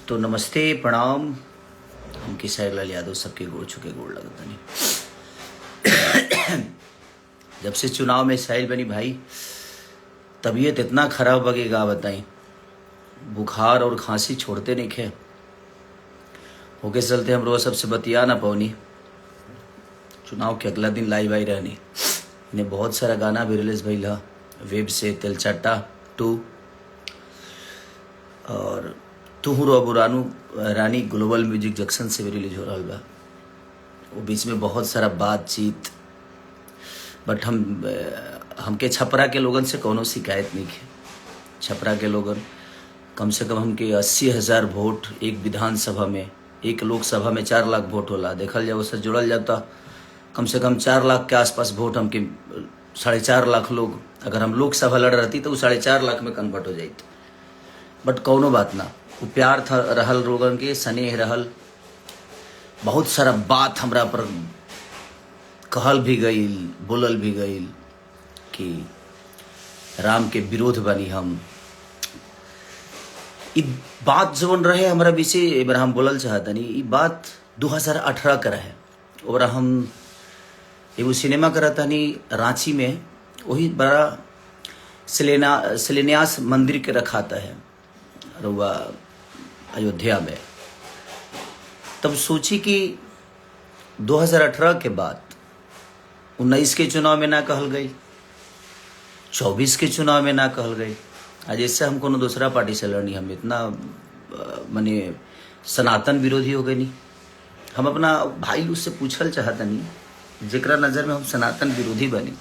तो नमस्ते प्रणाम। हम किशोर लाल यादव सबके गोड़ छुके गोड़ लगता नहीं। जब से चुनाव में साइल बनी भाई, तबीयत इतना खराब बगेगा बताई। बुखार और खांसी छोड़ते नहीं खे होके चलते हम रोज सबसे बतिया ना पौनी। चुनाव के अगला दिन लाइव आई रहनी। इन्हें बहुत सारा गाना भी रिलीज भइल ह वेब से तेलचट्टा 2 और तुहू रो बुरानू रानी ग्लोबल म्यूजिक जंक्शन से भी रिलीज हो रहा बा। वो बीच में बहुत सारा बातचीत, बट हमके छपरा के लोगन से कोनो शिकायत नहीं है। छपरा के लोगन कम से कम हमके 80,000 वोट एक विधानसभा में, एक लोकसभा में 4 लाख वोट होला। देखल जाए उससे जुड़ल जाता कम से कम 4 लाख के आसपास वोट हमके 4.5 लाख लोग, अगर हम लोकसभा लड़ रहती तो वो 4.5 लाख में कन्वर्ट हो जाती। बट कौनो बात ना, वो प्यार था रहल लोगन के, स्नेह रहल। बहुत सारा बात हमरा पर कहल भी गईल, बोलल भी गईल कि राम के विरोध बनी हम। ई बात जवन रहे हमारा विषय एक हम बोलल चाहतनी। ई बात 2018 का रहे और हम एगो सिनेमा करतनी रांची में, वही बड़ा शिलान्यास मंदिर के रखाता है रुआ अयोध्या में। तब सोची कि 2018 के बाद 19 के चुनाव में ना कहल गई, 24 के चुनाव में ना कहल गई। आज इससे हम कोनो दूसरा पार्टी से लड़नी, हम इतना माने सनातन विरोधी हो गए नहीं। हम अपना भाई उससे पूछल चाहता नहीं जेकरा नजर में हम सनातन विरोधी बनी।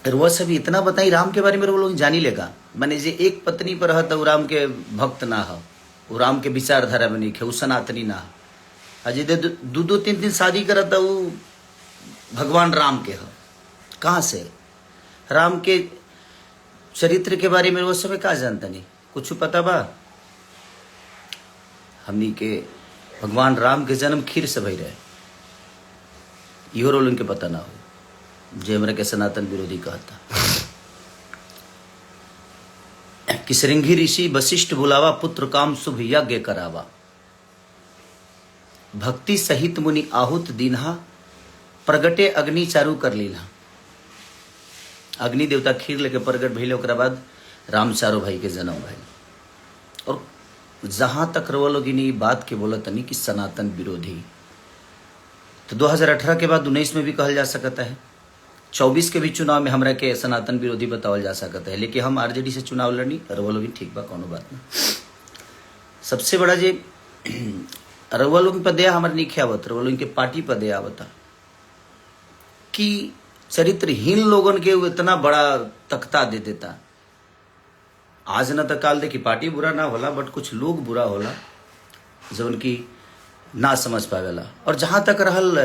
वह सब इतना बताई राम के बारे में वो लोग जानी लेगा। माने जे एक पत्नी पर है तो राम के भक्त ना हो, वो राम के विचारधारा में नहीं है, वो सनातनी ना हो। अजय 2-3 शादी करता वो भगवान राम के हो। कहाँ से राम के चरित्र के बारे में वो सब का जानता नहीं, कुछ पता बा? हमनी के भगवान राम के जन्म खीर से भई रहे, इहो रोल उनके पता ना हो जे हमरा के सनातन विरोधी कहता। कि श्रृंगी ऋषि वशिष्ठ बुलावा, पुत्र काम शुभ यज्ञ करावा। भक्ति सहित मुनि आहुत दीन्हा, प्रगटे अग्नि चारू कर लीला। अग्नि देवता खीर लेके प्रगट भइले, ओकरा बाद राम चारो भाई के जन्म भइल। और जहां तक रवा लोग इन बात के बोला तनी कि सनातन विरोधी, तो 2018 के बाद 19 में भी कहल जा सकता है, 24 के भी चुनाव में हमरा के सनातन विरोधी बतावल जा सकता है। लेकिन हम आरजेडी से चुनाव लड़नी, रवा लोग ठीक बा, कोनो बात ना। सबसे बड़ा जे रवा लोग पर दया हमारे नहीं आवत, रवा लोग के पार्टी पर दया आवता कि चरित्रहीन लोगन के इतना बड़ा तख्ता दे देता। आज न तो काल दे कि पार्टी बुरा ना होला, बट कुछ लोग बुरा होला जो उनकी ना समझ पावेला। और जहां तक रहल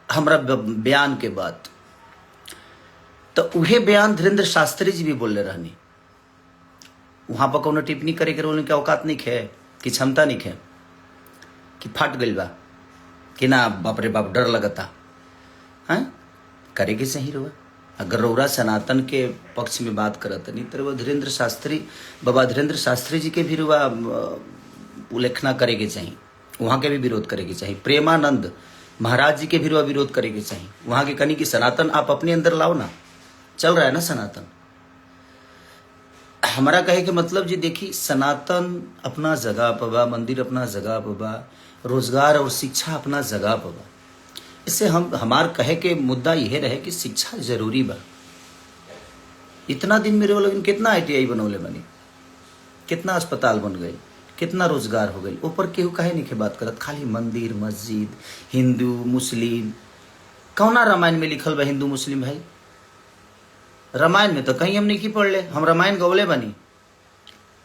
हमरा बयान के बात, तो उहे बयान धीरेन्द्र शास्त्री जी भी बोले रहनी। वहां पर कोनो टिप्पणी करे के उनके औकात नहीं खे, कि क्षमता नहीं खे, कि फट गई बा, कि ना बाप रे बाप डर लगता है करे के सही रहुआ। अगर रौरा सनातन के पक्ष में बात करत नहीं तो धीरेन्द्र शास्त्री, बाबा धीरेन्द्र शास्त्री जी के भी रुआ उल्लेखना करे के चाहिए, वहां के भी विरोध करे के चाहिए। प्रेमानंद महाराज जी के भी रुआ विरोध करे के चाहिए। वहां के कनी कि सनातन आप अपने अंदर लाओ ना, चल रहा है ना सनातन। हमारा कहे के मतलब जी देखी, सनातन अपना जगह पर बा, मंदिर अपना जगह पर बा, रोजगार और शिक्षा अपना जगह पर बा। इससे हमार कहे के मुद्दा यह रहे कि शिक्षा जरूरी बा। इतना दिन मेरे लोग कितना ITI बनौले बनी, कितना अस्पताल बन गए, कितना रोजगार हो गए। ऊपर केहू कहे नहीं के बात करत, खाली मंदिर मस्जिद, हिंदू मुस्लिम। कौना रामायण में लिखल बा हिंदू मुस्लिम भाई? रामायण में तो कहीं हम नहीं की पढ़ ले, हम रामायण गौले बनी।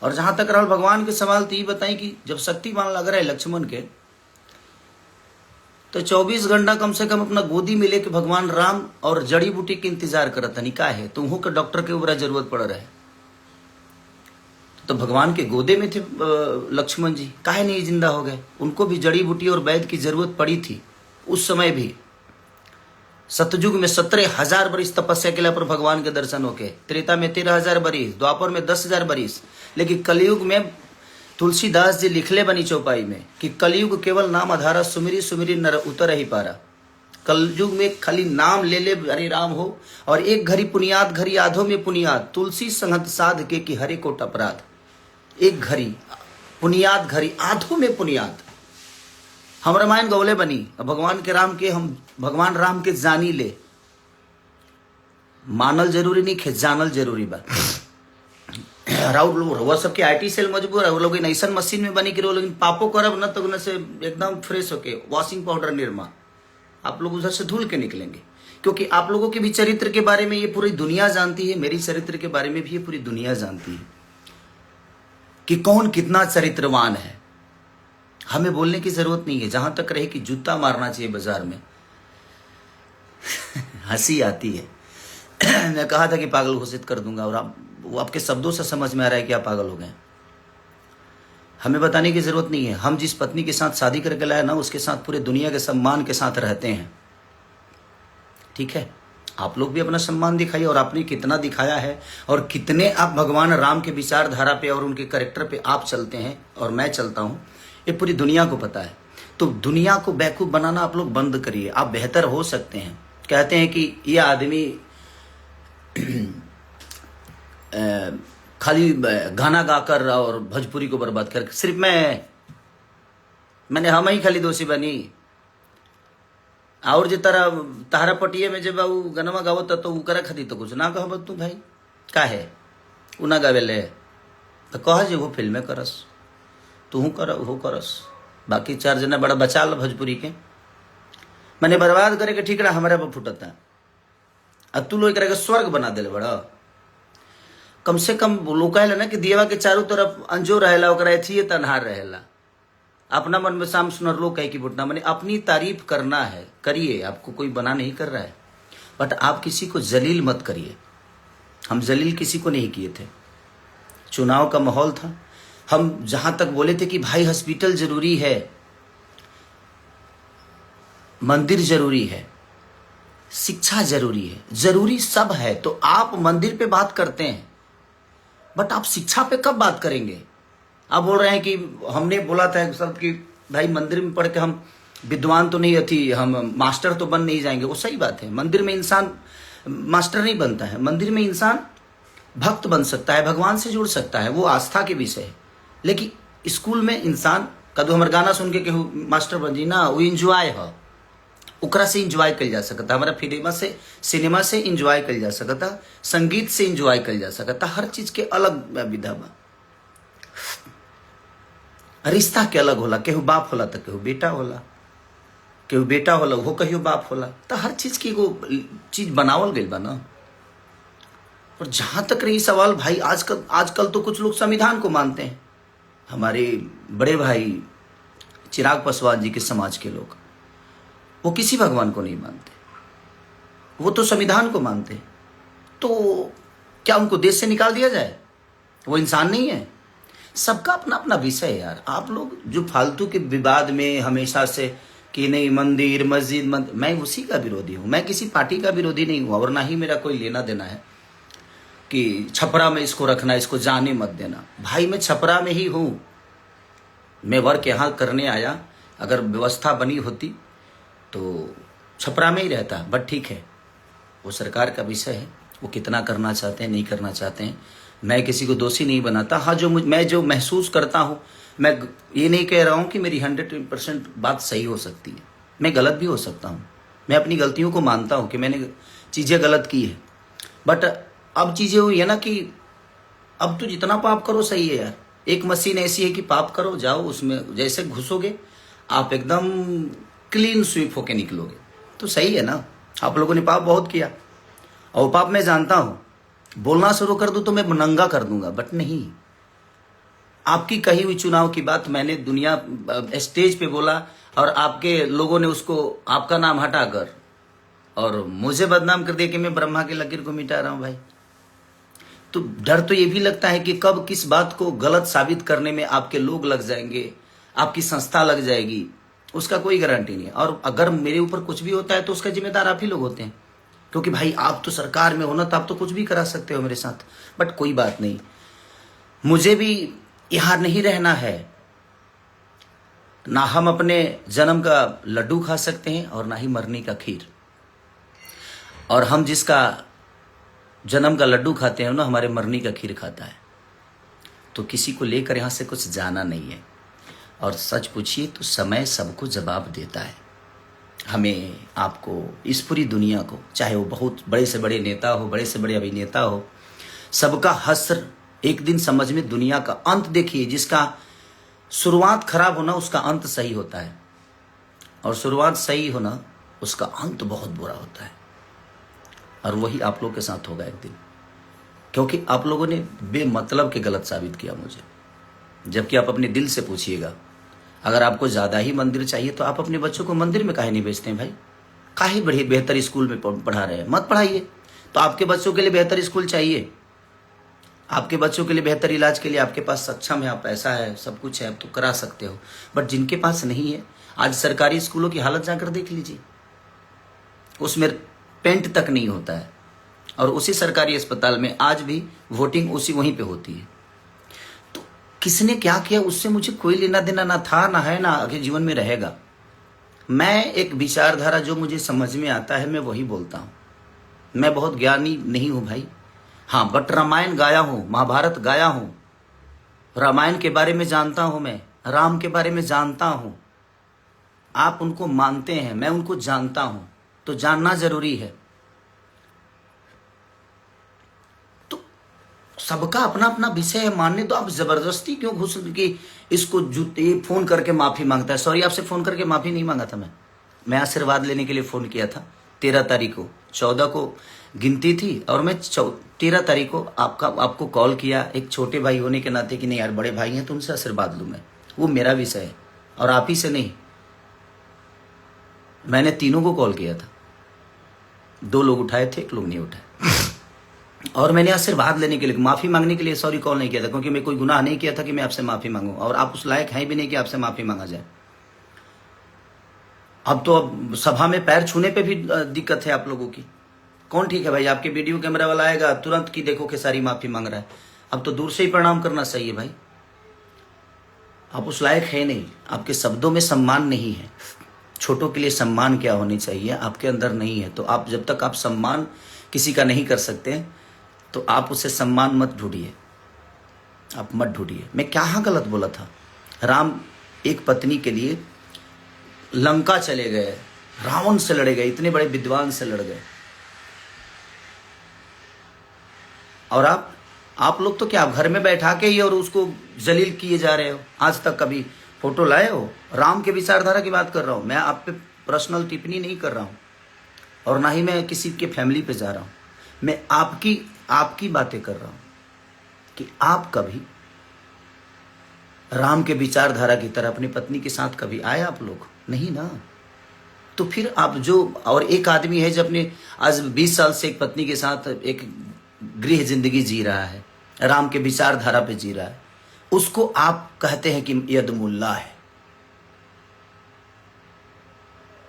और जहां तक रहल भगवान के सवाल, तो ये बताई कि जब शक्तिमान लग रहा है लक्ष्मण के, तो 24 घंटा कम से कम अपना गोदी में लेके भगवान राम और जड़ी बूटी के इंतजार करत नहीं का है, तो उन्हों के डॉक्टर के ऊपर जरूरत पड़ रहा है। तो भगवान के गोदे में थे लक्ष्मण जी, काहे नहीं जिंदा हो गए? उनको भी जड़ी बूटी और वैद्य की जरूरत पड़ी थी उस समय भी। सतयुग में 17,000 बरिस तपस्या के पर भगवान के दर्शन होके, त्रेता में 13,000 बरिस, द्वापर में 10,000 बरिस, लेकिन कलयुग में तुलसीदास जी लिखले बनी चौपाई में कि कलयुग केवल नाम आधारा, सुमिरी सुमिरी नर उतर ही पारा। कलयुग में खाली नाम ले ले हरे राम हो, और एक घड़ी पुनियाद घड़ी आधो में पुनियाद, तुलसी संगत साध के कि हरे कोट अपराध। एक घड़ी पुनियाद घड़ी आधो में पुनियाद। हम रामायण गौले बनी, भगवान के राम के हम भगवान राम के जानी ले, मानल जरूरी नहीं खे, जानल जरूरी बा। राउर वो सबके आईटी सेल मजबूर है, वो लोग ऐसा मशीन में बनी कि वो लोग पापो करब न तो उन्हें से एकदम फ्रेश होके वॉशिंग पाउडर निर्मा आप लोग उधर से धुल के निकलेंगे। क्योंकि आप लोगों के भी चरित्र के बारे में ये पूरी दुनिया जानती है, मेरी चरित्र के बारे में भी ये पूरी दुनिया जानती है कि कौन कितना चरित्रवान है। हमें बोलने की जरूरत नहीं है, जहां तक रहे कि जूता मारना चाहिए बाजार में। हंसी आती है। मैं कहा था कि पागल घोषित कर दूंगा, और वो आपके शब्दों से समझ में आ रहा है कि आप पागल हो गए। हमें बताने की जरूरत नहीं है। हम जिस पत्नी के साथ शादी करके लाए ना, उसके साथ पूरे दुनिया के सम्मान के साथ रहते हैं। ठीक है, आप लोग भी अपना सम्मान दिखाइए, और आपने कितना दिखाया है, और कितने आप भगवान राम के विचारधारा पे और उनके कैरेक्टर पे आप चलते हैं और मैं चलता हूं, ये पूरी दुनिया को पता है। तो दुनिया को बेवकूफ बनाना आप लोग बंद करिए। आप बेहतर हो सकते हैं। कहते हैं कि ये आदमी खाली गाना गाकर और भोजपुरी को बर्बाद कर, सिर्फ मैंने हम ही खाली दोषी बनी। और जो तारा पटिए में जब वो गनवा गावत तो उकरा खाती तो कुछ ना कह तू भाई का है उ ना गावेले तो कह जे वो फिल्में करस, तू कर वो करस, बाकी 4 जना बड़ा बचा लो भोजपुरी के। मैंने बर्बाद करे के ठीकरा हमारे पर फुटता, अब तू लोग के स्वर्ग बना दिले बड़ा। कम से कम लोग कहला ना कि दियवा के चारों तरफ अंजो रहेला, ओकरा एथिए तन्हार रहेला। अपना मन में शाम सुनर लोग कह की बुटना, मैंने अपनी तारीफ करना है, करिए, आपको कोई बना नहीं कर रहा है, बट आप किसी को जलील मत करिए। हम जलील किसी को नहीं किए थे। चुनाव का माहौल था, हम जहां तक बोले थे कि भाई हॉस्पिटल जरूरी है, मंदिर जरूरी है, शिक्षा जरूरी है, जरूरी सब है, तो आप मंदिर पे बात करते हैं, बट आप शिक्षा पे कब बात करेंगे? आप बोल रहे हैं कि हमने बोला था सब कि भाई मंदिर में पढ़ के हम विद्वान तो नहीं थी, हम मास्टर तो बन नहीं जाएंगे। वो सही बात है, मंदिर में इंसान मास्टर नहीं बनता है, मंदिर में इंसान भक्त बन सकता है, भगवान से जुड़ सकता है, वो आस्था के विषय है। लेकिन स्कूल में इंसान कदू हमारे गाना सुन के केहू मास्टर बन जी ना, वो इंजॉय है, ओकरा से इंजॉय कल जा सकता, हमारा सिनेमा से इंजॉय कल जा सकता, संगीत से इंजॉय कल जा सकता, हर चीज के अलग विधा बा। रिश्ता के अलग होला, केहू बाप होला तो केहू बेटा होला, केहू बेटा होला वो कहियो बाप होला, तो हर चीज की वो चीज बनावल गई बा ना। और जहां तक रही सवाल भाई, आजकल तो कुछ लोग संविधान को मानते हैं। हमारे बड़े भाई चिराग पासवान जी के समाज के लोग, वो किसी भगवान को नहीं मानते, वो तो संविधान को मानते। तो क्या उनको देश से निकाल दिया जाए? वो इंसान नहीं है? सबका अपना अपना विषय है यार। आप लोग जो फालतू के विवाद में हमेशा से कि नहीं मंदिर मस्जिद मैं उसी का विरोधी हूँ। मैं किसी पार्टी का विरोधी नहीं हूँ, और ना ही मेरा कोई लेना देना है कि छपरा में इसको रखना, इसको जाने मत देना। भाई मैं छपरा में ही हूँ, मैं वर्क यहाँ करने आया, अगर व्यवस्था बनी होती तो छपरा में ही रहता, बट ठीक है, वो सरकार का विषय है, वो कितना करना चाहते हैं नहीं करना चाहते हैं। मैं किसी को दोषी नहीं बनाता। हाँ, मैं जो महसूस करता हूँ, मैं ये नहीं कह रहा हूँ कि मेरी 100% बात सही हो सकती है, मैं गलत भी हो सकता हूँ। मैं अपनी गलतियों को मानता हूँ कि मैंने चीज़ें गलत की है, बट अब चीज़ें हुई है ना कि अब तो जितना पाप करो सही है यार। एक मशीन ऐसी है कि पाप करो, जाओ उसमें जैसे घुसोगे आप एकदम क्लीन स्वीप होके निकलोगे, तो सही है ना। आप लोगों ने पाप बहुत किया, और पाप मैं जानता हूं। बोलना शुरू कर दूं तो मैं नंगा कर दूंगा, बट नहीं। आपकी कही हुई चुनाव की बात मैंने दुनिया स्टेज पे बोला, और आपके लोगों ने उसको आपका नाम हटाकर और मुझे बदनाम कर दिया कि मैं ब्रह्मा के लकीर को मिटा रहा हूं भाई। तो डर तो ये भी लगता है कि कब किस बात को गलत साबित करने में आपके लोग लग जाएंगे, आपकी संस्था लग जाएगी, उसका कोई गारंटी नहीं है। और अगर मेरे ऊपर कुछ भी होता है तो उसका जिम्मेदार आप ही लोग होते हैं, क्योंकि भाई आप तो सरकार में हो ना, तो आप तो कुछ भी करा सकते हो मेरे साथ। बट कोई बात नहीं, मुझे भी यहां नहीं रहना है। ना हम अपने जन्म का लड्डू खा सकते हैं और ना ही मरने का खीर। और हम जिसका जन्म का लड्डू खाते हैं ना, हमारे मरने का खीर खाता है। तो किसी को लेकर यहां से कुछ जाना नहीं है। और सच पूछिए तो समय सबको जवाब देता है। हमें, आपको, इस पूरी दुनिया को, चाहे वो बहुत बड़े से बड़े नेता हो, बड़े से बड़े अभिनेता हो, सबका हश्र एक दिन समझ में। दुनिया का अंत देखिए, जिसका शुरुआत खराब होना उसका अंत सही होता है, और शुरुआत सही होना उसका अंत बहुत बुरा होता है। और वही आप लोग के साथ होगा एक दिन, क्योंकि आप लोगों ने बेमतलब के गलत साबित किया मुझे। जबकि आप अपने दिल से पूछिएगा, अगर आपको ज़्यादा ही मंदिर चाहिए तो आप अपने बच्चों को मंदिर में काहे नहीं भेजते हैं भाई? काहे बढ़िया बेहतर स्कूल में पढ़ा रहे हैं? मत पढ़ाइए। तो आपके बच्चों के लिए बेहतर स्कूल चाहिए, आपके बच्चों के लिए बेहतर इलाज के लिए आपके पास सक्षम है, आप पैसा है, सब कुछ है, आप तो करा सकते हो। बट जिनके पास नहीं है, आज सरकारी स्कूलों की हालत जाकर देख लीजिए, उसमें पेंट तक नहीं होता है। और उसी सरकारी अस्पताल में आज भी वोटिंग उसी वहीं पे होती है। तो किसने क्या किया उससे मुझे कोई लेना देना ना था, ना है, ना आगे जीवन में रहेगा। मैं एक विचारधारा जो मुझे समझ में आता है मैं वही बोलता हूँ। मैं बहुत ज्ञानी नहीं हूँ भाई, हाँ, बट रामायण गाया हूँ, महाभारत गाया हूँ, रामायण के बारे में जानता हूँ, मैं राम के बारे में जानता हूँ। आप उनको मानते हैं, मैं उनको जानता हूँ, तो जानना जरूरी है। तो सबका अपना अपना विषय है, मानने तो आप जबरदस्ती क्यों घुस के इसको जूते फोन करके माफी मांगता है? सॉरी, आपसे फोन करके माफी नहीं मांगा था मैं आशीर्वाद लेने के लिए फोन किया था 13 तारीख को। 14 को गिनती थी और मैं 13 तारीख को आपको कॉल किया, एक छोटे भाई होने के नाते कि नहीं यार बड़े भाई हैं तो उनसे आशीर्वाद लूँ मैं, वो मेरा विषय है और आप ही से नहीं। मैंने तीनों को कॉल किया था, 2 लोग उठाए थे, 1 लोग नहीं उठाए। और मैंने आशीर्वाद लेने के लिए, माफी मांगने के लिए सॉरी कॉल नहीं किया था, क्योंकि मैं कोई गुनाह नहीं किया था कि मैं आपसे माफी मांगू, और आप उस लायक हैं भी नहीं कि आपसे माफी मांगा जाए। अब सभा में पैर छूने पे भी दिक्कत है आप लोगों की। कौन ठीक है भाई? आपके वीडियो कैमरा वाला आएगा तुरंत की देखो कि सारी माफी मांग रहा है। अब तो दूर से ही प्रणाम करना सही है भाई। आप उस लायक है नहीं, आपके शब्दों में सम्मान नहीं है। छोटों के लिए सम्मान क्या होनी चाहिए आपके अंदर नहीं है। तो आप जब तक आप सम्मान किसी का नहीं कर सकते तो आप उसे सम्मान मत ढूंढिए, आप मत ढूंढिए। मैं कहाँ गलत बोला था? राम एक पत्नी के लिए लंका चले गए, रावण से लड़े गए, इतने बड़े विद्वान से लड़ गए। और आप लोग तो क्या, आप घर में बैठा के ही और उसको जलील किए जा रहे हो। आज तक कभी फोटो लाए हो? राम के विचारधारा की बात कर रहा हूं मैं, आप पे पर्सनल टिप्पणी नहीं कर रहा हूं, और ना ही मैं किसी के फैमिली पे जा रहा हूं। मैं आपकी बातें कर रहा हूं कि आप कभी राम के विचारधारा की तरह अपनी पत्नी के साथ कभी आए? आप लोग नहीं ना। तो फिर आप जो, और एक आदमी है जो अपने आज 20 साल से एक पत्नी के साथ एक गृह जिंदगी जी रहा है, राम के विचारधारा पे जी रहा है, उसको आप कहते हैं कि यदुमुल्ला है।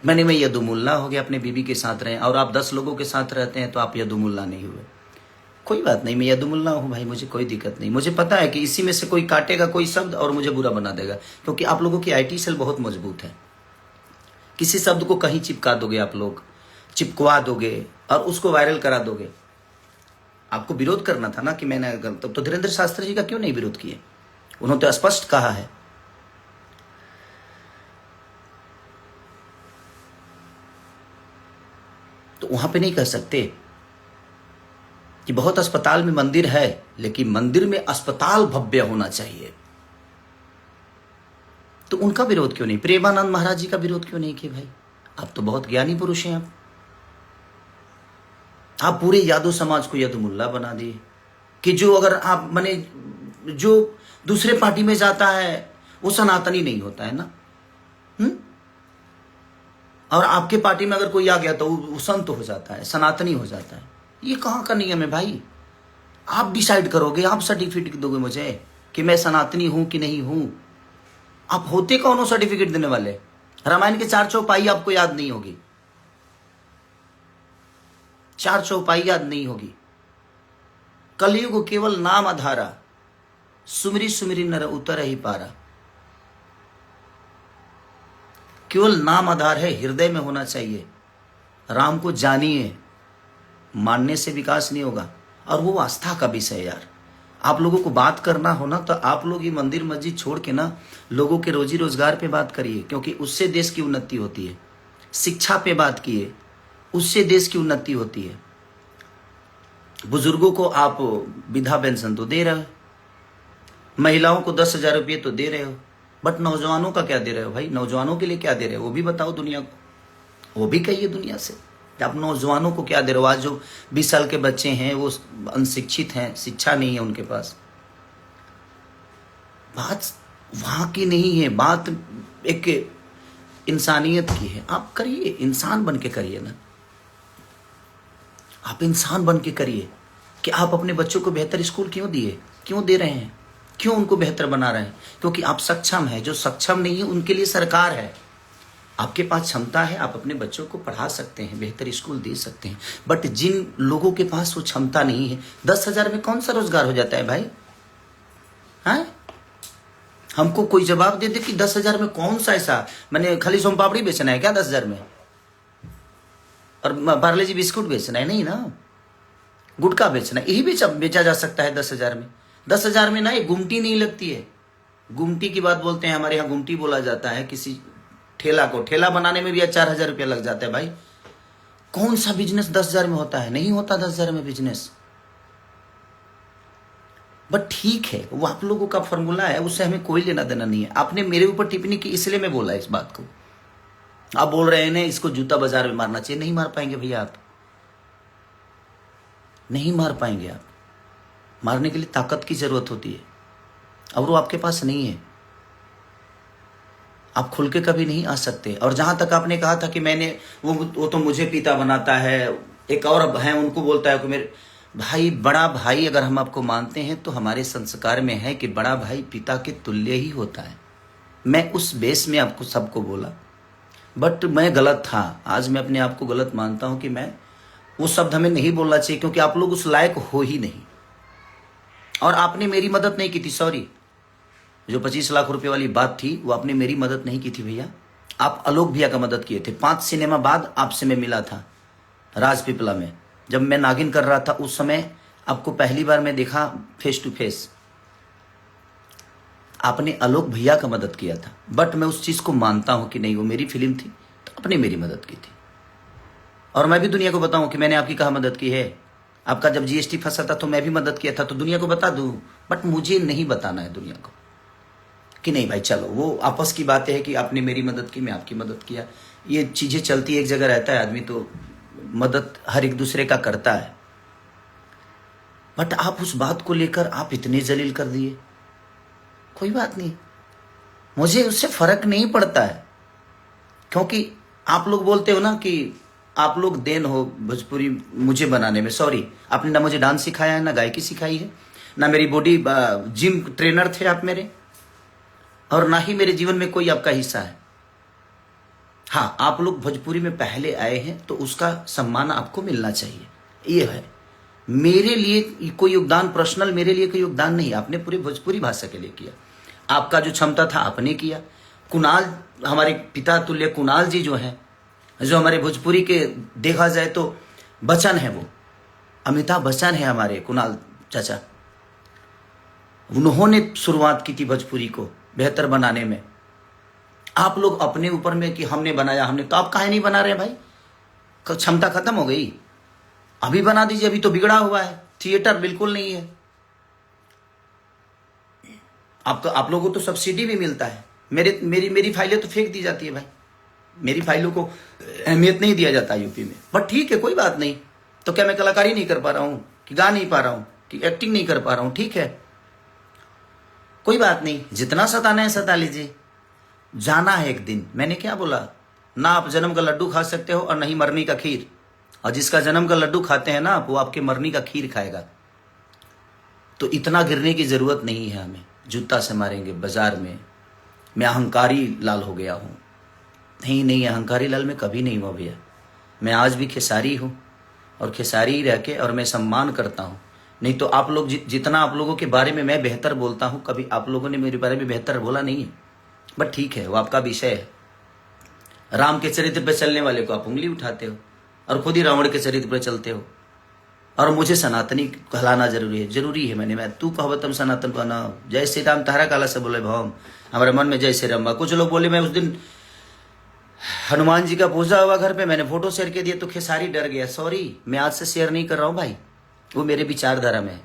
मैं यदुमुल्ला हो गया, अपने बीबी के साथ रहे, और आप 10 लोगों के साथ रहते हैं तो आप यदुमुल्ला नहीं हुए। कोई बात नहीं, मैं यदुमुल्ला हूं भाई, मुझे कोई दिक्कत नहीं। मुझे पता है कि इसी में से कोई काटेगा कोई शब्द और मुझे बुरा बना देगा, क्योंकि आप लोगों की आईटी सेल बहुत मजबूत है। किसी शब्द को कहीं चिपका दोगे, आप लोग चिपकवा दोगे और उसको वायरल करा दोगे। आपको विरोध करना था ना कि मैंने, तो धीरेन्द्र शास्त्री जी का क्यों नहीं विरोध किए? उन्होंने तो स्पष्ट कहा है। तो वहां पे नहीं कह सकते कि बहुत अस्पताल में मंदिर है, लेकिन मंदिर में अस्पताल भव्य होना चाहिए। तो उनका विरोध क्यों नहीं? प्रेमानंद महाराज जी का विरोध क्यों नहीं किए भाई? आप तो बहुत ज्ञानी पुरुष हैं। आप पूरे यादव समाज को यदुमुल्ला बना दिए कि जो अगर आप माने जो दूसरे पार्टी में जाता है वो सनातनी नहीं होता है ना। और आपके पार्टी में अगर कोई आ गया तो वो संत हो जाता है, सनातनी हो जाता है। ये कहाँ का नियम है भाई? आप डिसाइड करोगे, आप सर्टिफिकेट दोगे मुझे कि मैं सनातनी हूं कि नहीं हूं। आप होते कौन हो सर्टिफिकेट देने वाले? रामायण के 4 चौपाई आपको याद नहीं होगी, 4 चौपाई याद नहीं होगी। कलयुग केवल नाम आधारा, सुमरी सुमरी नर उतर ही पारा। केवल नाम आधार है, हृदय में होना चाहिए। राम को जानिए, मानने से विकास नहीं होगा। और वो आस्था का विषय है यार। आप लोगों को बात करना हो ना तो आप लोग ये मंदिर मस्जिद छोड़ के ना लोगों के रोजी रोजगार पे बात करिए, क्योंकि उससे देश की उन्नति होती है। शिक्षा पे बात किए, उससे देश की उन्नति होती है। बुजुर्गों को आप विधवा पेंशन तो दे रहे हो, महिलाओं को 10,000 रुपये तो दे रहे हो, बट नौजवानों का क्या दे रहे हो भाई? नौजवानों के लिए क्या दे रहे हो वो भी बताओ दुनिया को। वो भी कहिए दुनिया से आप नौजवानों को क्या दे रहे हो। आज जो 20 साल के बच्चे हैं वो अनशिक्षित हैं, शिक्षा नहीं है उनके पास। बात वहां की नहीं है, बात एक इंसानियत की है। आप करिए, इंसान बन के करिए ना, आप इंसान बन के करिए कि आप अपने बच्चों को बेहतर स्कूल क्यों दिए, क्यों दे रहे हैं, क्यों उनको बेहतर बना रहे हैं? क्योंकि आप सक्षम हैं। जो सक्षम नहीं है उनके लिए सरकार है। आपके पास क्षमता है, आप अपने बच्चों को पढ़ा सकते हैं, बेहतर स्कूल दे सकते हैं। बट जिन लोगों के पास वो क्षमता नहीं है, 10,000 में कौन सा रोजगार हो जाता है भाई? हाँ, हमको कोई जवाब दे दे कि 10,000 में कौन सा ऐसा, मैंने खाली सोम पापड़ी बेचना है क्या 10,000 में? और पार्ले जी बिस्कुट बेचना है? नहीं ना, गुटखा बेचना है, यही बेचा जा सकता है 10,000 में। 10,000 में ना एक गुमटी नहीं लगती है। गुमटी की बात बोलते हैं, हमारे यहाँ गुमटी बोला जाता है किसी ठेला को। ठेला बनाने में भी 4,000 रुपया लग जाता है भाई। कौन सा बिजनेस 10,000 में होता है? नहीं होता 10,000 में बिजनेस। बट ठीक है, वो आप लोगों का फॉर्मूला है, उससे हमें कोई लेना देना नहीं है। आपने मेरे ऊपर टिप्पणी की इसलिए मैं बोला इस बात को। आप बोल रहे हैं ना इसको जूता बाजार में मारना चाहिए। नहीं मार पाएंगे भैया, आप नहीं मार पाएंगे। आप मारने के लिए ताकत की जरूरत होती है और वो आपके पास नहीं है। आप खुल के कभी नहीं आ सकते। और जहां तक आपने कहा था कि मैंने वो तो मुझे पिता बनाता है, एक और है उनको बोलता है कि मेरे भाई, बड़ा भाई अगर हम आपको मानते हैं तो हमारे संस्कार में है कि बड़ा भाई पिता के तुल्य ही होता है। मैं उस बेस में आपको सबको बोला, बट मैं गलत था। आज मैं अपने आप को गलत मानता हूं कि मैं वो शब्द हमें नहीं बोलना चाहिए, क्योंकि आप लोग उस लायक हो ही नहीं। और आपने मेरी मदद नहीं की थी, सॉरी। जो 25 लाख रुपए वाली बात थी वो आपने मेरी मदद नहीं की थी भैया। आप आलोक भैया का मदद किए थे। 5 सिनेमा बाद आपसे मैं मिला था राजपीपला में, जब मैं नागिन कर रहा था। उस समय आपको पहली बार मैं देखा फेस टू फेस। आपने आलोक भैया का मदद किया था। बट मैं उस चीज को मानता हूं कि नहीं, वो मेरी फिल्म थी तो आपने मेरी मदद की थी। और मैं भी दुनिया को बताऊं कि मैंने आपकी कहाँ मदद की है। आपका जब जीएसटी फंसा था तो मैं भी मदद किया था, तो दुनिया को बता दूं। बट मुझे नहीं बताना है दुनिया को कि नहीं भाई चलो, वो आपस की बातें है कि आपने मेरी मदद की, मैं आपकी मदद किया। ये चीजें चलती एक जगह रहता है आदमी, तो मदद हर एक दूसरे का करता है। बट आप उस बात को लेकर आप इतने जलील कर दिए। कोई बात नहीं, मुझे उससे फर्क नहीं पड़ता है। क्योंकि आप लोग बोलते हो ना कि आप लोग देन हो भोजपुरी मुझे बनाने में। सॉरी, आपने ना मुझे डांस सिखाया है, ना गायकी सिखाई है, ना मेरी बॉडी जिम ट्रेनर थे आप मेरे, और ना ही मेरे जीवन में कोई आपका हिस्सा है। हाँ, आप लोग भोजपुरी में पहले आए हैं तो उसका सम्मान आपको मिलना चाहिए। ये है मेरे लिए कोई योगदान, पर्सनल मेरे लिए कोई योगदान नहीं। आपने पूरी भोजपुरी भाषा के लिए किया। आपका जो क्षमता था आपने किया। कुणाल, हमारे पिता तुल्य कुणाल जी जो हैं, जो हमारे भोजपुरी के देखा जाए तो बच्चन है, वो अमिताभ बच्चन है हमारे कुणाल चाचा। उन्होंने शुरुआत की थी भोजपुरी को बेहतर बनाने में। आप लोग अपने ऊपर में कि हमने बनाया, हमने, तो आप काहे नहीं बना रहे भाई? क्षमता खत्म हो गई? अभी बना दीजिए, अभी तो बिगड़ा हुआ है, थिएटर बिल्कुल नहीं है। आप लोगों को तो सब्सिडी भी मिलता है। मेरी फाइलें तो फेंक दी जाती है भाई। मेरी फाइलों को अहमियत नहीं दिया जाता यूपी में। बट ठीक है, कोई बात नहीं। तो क्या मैं कलाकारी नहीं कर पा रहा हूं, कि गा नहीं पा रहा हूं, कि एक्टिंग नहीं कर पा रहा हूं? ठीक है, कोई बात नहीं। जितना सताना है सता लीजिए, जाना है एक दिन। मैंने क्या बोला? ना आप जन्म का लड्डू खा सकते हो और नहीं मरनी का खीर। और जिसका जन्म का लड्डू खाते हैं ना, वो आपके मरनी का खीर खाएगा। तो इतना गिरने की जरूरत नहीं है हमें। जूता से मारेंगे बाजार में। मैं अहंकारी लाल हो गया हूं? नहीं, अहंकारी लाल में कभी नहीं हुआ भैया। मैं आज भी खेसारी हूं और खेसारी रह के, और मैं सम्मान करता हूं नहीं तो आप लोग जितना आप लोगों के बारे में मैं बेहतर बोलता हूं, कभी आप लोगों ने मेरे बारे में बेहतर बोला नहीं है। बट ठीक है, वो आपका विषय है। राम के चरित्र पर चलने वाले को आप उंगली उठाते हो और खुद ही रावण के चरित्र पर चलते हो। और मुझे सनातनी कहलाना जरूरी है। मैं तू कहवतम सनातन बना, जय श्री राम तारा काला से बोले भाव हमारे मन में जय श्री राम। कुछ लोग बोले मैं उस दिन हनुमान जी का पूजा हुआ घर पे, मैंने फोटो शेयर कर दिया तो खेसारी डर गया। सॉरी, मैं आज से शेयर नहीं कर रहा हूं भाई, वो मेरे विचारधारा में है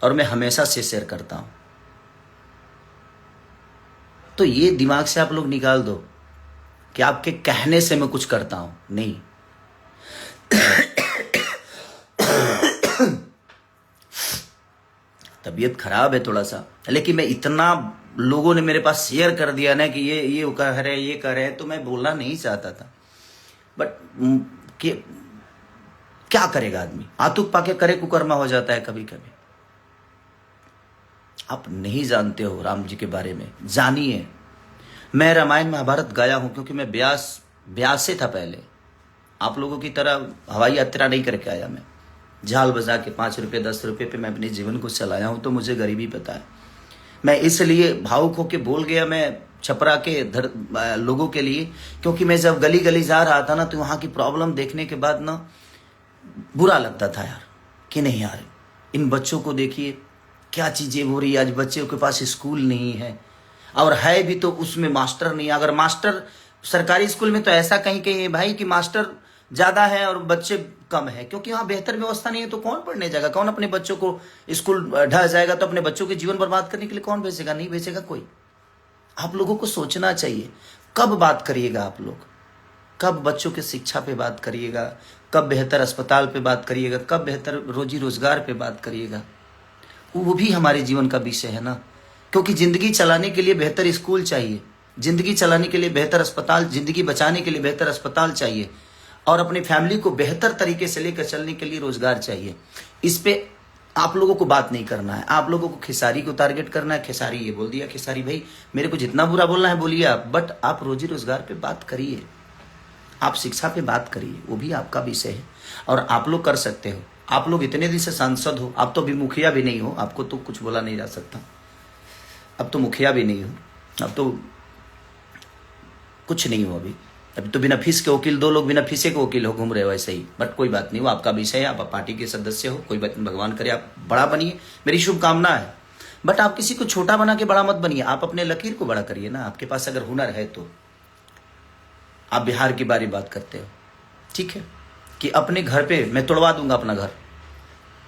और मैं हमेशा से शेयर करता हूं। तो ये दिमाग से आप लोग निकाल दो कि आपके कहने से मैं कुछ करता हूं, नहीं। तबीयत खराब है थोड़ा सा, लेकिन मैं इतना लोगों ने मेरे पास शेयर कर दिया ना कि ये कर रहे, ये कर रहे, तो मैं बोलना नहीं चाहता था। बट क्या करेगा आदमी, आतुक पाके करे कुकर्मा हो जाता है कभी कभी। आप नहीं जानते हो राम जी के बारे में, जानिए। मैं रामायण महाभारत गाया हूं क्योंकि मैं ब्यास से था पहले। आप लोगों की तरह हवाई यात्रा नहीं करके आया मैं। झाल बजा के 5 रुपये 10 रुपये पे मैं अपने जीवन को चलाया हूं, तो मुझे गरीबी पता है। मैं इसलिए भावुक होके बोल गया मैं छपरा के लोगों के लिए, क्योंकि मैं जब गली गली जा रहा था ना, तो वहां की प्रॉब्लम देखने के बाद ना बुरा लगता था यार, कि नहीं यार इन बच्चों को देखिए क्या चीजें हो रही है। आज बच्चों के पास स्कूल नहीं है, और है भी तो उसमें मास्टर नहीं। अगर मास्टर सरकारी स्कूल में तो ऐसा कहीं कहीं है भाई कि मास्टर ज्यादा है और बच्चे कम है, क्योंकि वहां बेहतर व्यवस्था नहीं है। तो कौन पढ़ने जाएगा, कौन अपने बच्चों को स्कूल ढह जाएगा, तो अपने बच्चों के जीवन बर्बाद करने के लिए कौन भेजेगा, नहीं भेजेगा कोई। आप लोगों को सोचना चाहिए, कब बात करिएगा आप लोग, कब बच्चों की शिक्षा पे बात करिएगा, कब बेहतर अस्पताल पे बात करिएगा, कब बेहतर रोजी रोजगार पे बात करिएगा। वो भी हमारे जीवन का विषय है ना, क्योंकि जिंदगी चलाने के लिए बेहतर स्कूल चाहिए, जिंदगी चलाने के लिए बेहतर अस्पताल, जिंदगी बचाने के लिए बेहतर अस्पताल चाहिए, और अपनी फैमिली को बेहतर तरीके से लेकर चलने के लिए रोजगार चाहिए। इस पे आप लोगों को बात नहीं करना है, आप लोगों को खेसारी को टारगेट करना है। खेसारी ये बोल दिया, खेसारी भाई मेरे को जितना बुरा बोलना है बोलिए आप, बट आप रोजी रोजगार पे बात करिए, आप शिक्षा पे बात करिए, वो भी आपका विषय है और आप लोग कर सकते हो। आप लोग इतने दिन से सांसद हो, आप तो अभी मुखिया भी नहीं हो, आपको तो कुछ बोला नहीं जा सकता। अब तो मुखिया भी नहीं हो, अब तो कुछ नहीं हो अभी तो बिना फीस के वकील, 2 लोग बिना फीसे के वकील हो घूम रहे हो ऐसे ही। बट कोई बात नहीं, वो आपका विषय है, आप पार्टी के सदस्य हो, कोई बात नहीं, भगवान करे आप बड़ा बनिए, मेरी शुभकामना है। बट आप किसी को छोटा बना के बड़ा मत बनिए, आप अपने लकीर को बड़ा करिए ना। आपके पास अगर हुनर है तो आप बिहार की बारी बात करते हो, ठीक है, कि अपने घर पे मैं तोड़वा दूंगा अपना घर,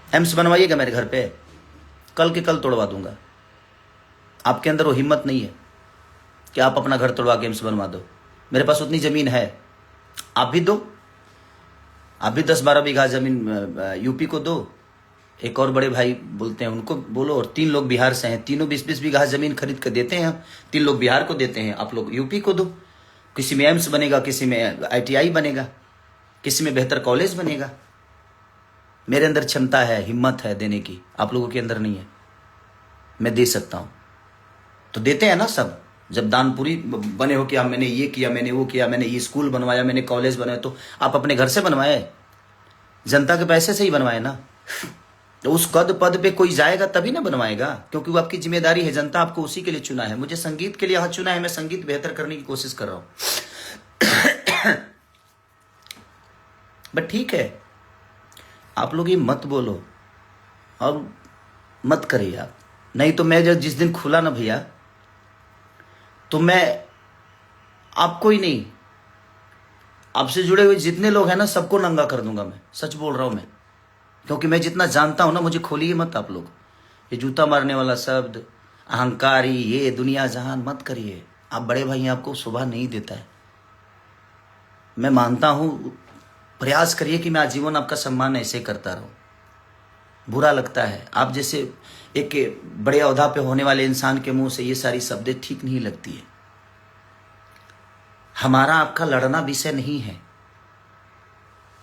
एम्स बनवाइएगा मेरे घर पे, कल के कल तोड़वा दूंगा। आपके अंदर वो हिम्मत नहीं है कि आप अपना घर तोड़वा के एम्स बनवा दो। मेरे पास उतनी जमीन है, आप भी दो, आप भी 10-12 बीघा जमीन यूपी को दो। एक और बड़े भाई बोलते हैं उनको बोलो, और 3 लोग बिहार से हैं, तीनों 20-20 बीघा जमीन खरीद कर देते हैं हम, 3 लोग बिहार को देते हैं, आप लोग यूपी को दो। किसी में एम्स बनेगा, किसी में ITI बनेगा, किसी में बेहतर कॉलेज बनेगा। मेरे अंदर क्षमता है, हिम्मत है देने की, आप लोगों के अंदर नहीं है। मैं दे सकता हूं, तो देते हैं ना सब। जब दानपुरी बने हो कि हम मैंने ये किया, मैंने वो किया, मैंने ये स्कूल बनवाया, मैंने कॉलेज बनाया, तो आप अपने घर से बनवाए, जनता के पैसे से ही बनवाए ना। तो उस पद पे कोई जाएगा तभी ना बनवाएगा, क्योंकि वो आपकी जिम्मेदारी है, जनता आपको उसी के लिए चुना है। मुझे संगीत के लिए यहाँ चुना है, मैं संगीत बेहतर करने की कोशिश कर रहा हूं। बट ठीक है, आप लोग ये मत बोलो और मत करिए आप, नहीं तो मैं जब जिस दिन खुला ना भैया, तो मैं आपको ही नहीं, आपसे जुड़े हुए जितने लोग हैं ना, सबको नंगा कर दूंगा। मैं सच बोल रहा हूं मैं, क्योंकि मैं जितना जानता हूं ना, मुझे खोलिए मत आप लोग। ये जूता मारने वाला शब्द, अहंकारी, ये दुनिया जहान मत करिए। आप बड़े भाई, आपको शोभा नहीं देता है, मैं मानता हूं। प्रयास करिए कि मैं आजीवन आपका सम्मान ऐसे करता रहूं। बुरा लगता है, आप जैसे एक बड़े ओहदा पे होने वाले इंसान के मुंह से ये सारी शब्दें ठीक नहीं लगती है। हमारा आपका लड़ना विषय नहीं है।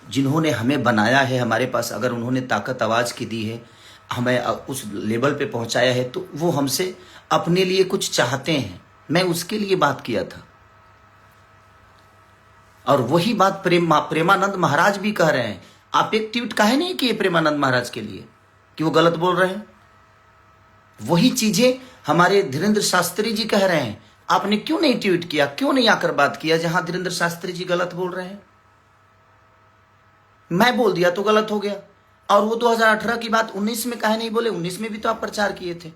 जिन्होंने हमें बनाया है, हमारे पास अगर उन्होंने ताकत आवाज की दी है, हमें उस लेवल पे पहुंचाया है, तो वो हमसे अपने लिए कुछ चाहते हैं। मैं उसके लिए बात किया था, और वही बात प्रेमानंद महाराज भी कह रहे हैं। आप एक ट्वीट काहे नहीं किए प्रेमानंद महाराज के लिए? कि वो गलत बोल रहे हैं? वही चीजें हमारे धीरेन्द्र शास्त्री जी कह रहे हैं। आपने क्यों नहीं ट्वीट किया, क्यों नहीं आकर बात किया जहां धीरेन्द्र शास्त्री जी गलत बोल रहे हैं? मैं बोल दिया तो गलत हो गया। और वो 2018 की बात 19 में काहे नहीं बोले? 19 में भी तो आप प्रचार किए थे,